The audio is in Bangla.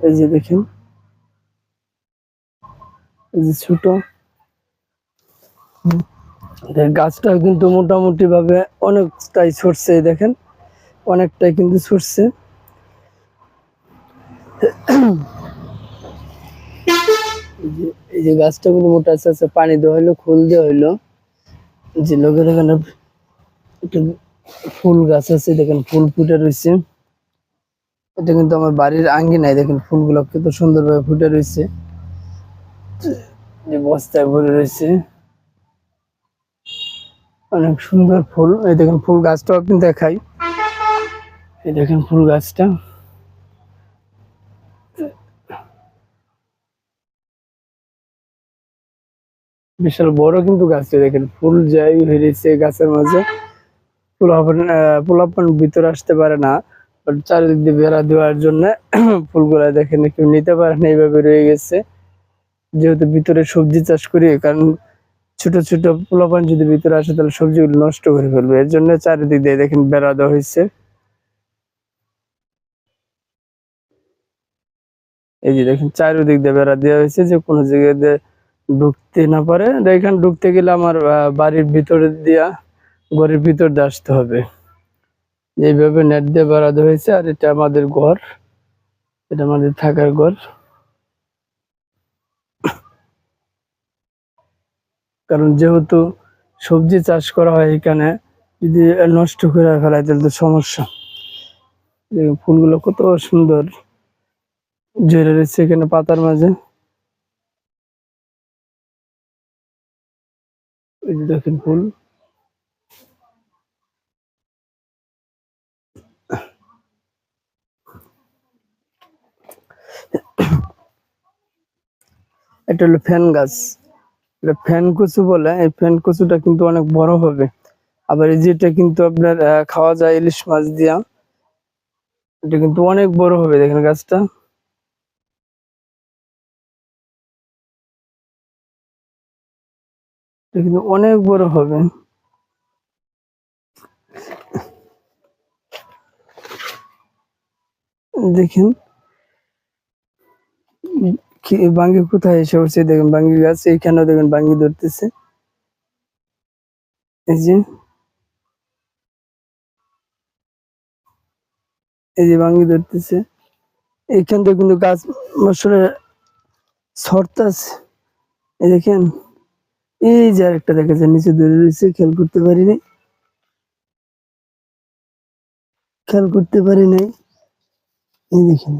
এই যে দেখেন, এই যে ছোট গাছটা কিন্তু মোটামুটি ভাবে অনেকটাই ছড়ছে, দেখেন অনেকটাই কিন্তু ছড়ছে। এই যে গাছটা কিন্তু মোটা আস্তে আস্তে পানি দেওয়া হইলো, ফুল দেওয়া হইলো। যে লোকের এখানে একটা ফুল গাছ আছে, দেখেন ফুল ফুটে রয়েছে। এটা কিন্তু আমার বাড়ির আঙ্গিনায়, দেখেন ফুলগুলো কত সুন্দরভাবে ফুটে রয়েছে, যে বস্তায় ভরে রয়েছে। অনেক সুন্দর ফুল। এই দেখেন ফুল গাছটাও আপনি দেখাই, এই দেখেন ফুল গাছটা বিশাল বড় কিন্তু গাছটা, দেখেন ফুল যাই হয়েছে গাছের মাঝে। পোলাপান ভিতরে আসতে পারে না, বাট চারিদিক দিয়ে বেড়া দেওয়ার জন্য ফুলগুলা দেখেন কেউ নিতে পারে না, এইভাবে রয়ে গেছে। যেহেতু ভিতরে সবজি চাষ করি, কারণ ছোট ছোট পোলাপান যদি ভিতরে আসে তাহলে সবজিগুলো নষ্ট করে ফেলবে, এর জন্য চারিদিক দিয়ে দেখেন বেড়া দেওয়া হয়েছে। এই যে দেখেন চারিদিক দিয়ে বেড়া দেওয়া হয়েছে, যে কোনো জায়গায় দিয়ে ঢুকতে না পারে। এখানে ঢুকতে গেলে আমার বাড়ির ভিতরে দিয়া, ঘরের ভিতর দিয়ে আসতে হবে। এইভাবে নেট দিয়ে বেড়া দেওয়া হয়েছে। আর এটা আমাদের ঘর, এটা আমাদের থাকার ঘর। কারণ যেহেতু সবজি চাষ করা হয় এখানে, যদি নষ্ট করে ফেলায় তাহলে তো সমস্যা। ফুলগুলো কত সুন্দর ঝরে রয়েছে এখানে পাতার মাঝে। এই যে দেখেন ফুল, এটা হলো ফ্যান গাছ, এটা ফ্যান কচু বলে। এই ফ্যান কচুটা কিন্তু অনেক বড় হবে। আবার এই যেটা কিন্তু আপনার খাওয়া যায় ইলিশ মাছ দিয়া, এটা কিন্তু অনেক বড় হবে, দেখেন গাছটা। এটা কিন্তু অনেক বড় হবে। দেখেন বাঙ্গি কোথায় এসে উঠছে, দেখেন বাঙ্গি গাছ এইখানেও দেখেন বাঙ্গি ধরতেছে। এই যে, এই যে বাঙ্গি ধরতেছে এইখান থেকে কিন্তু গাছ আসলে ছড়তাছে। এই দেখেন, এই যে আরেকটা দেখা যায় নিচে ধরে রয়েছে, খেয়াল করতে পারি নাই। এই দেখেন,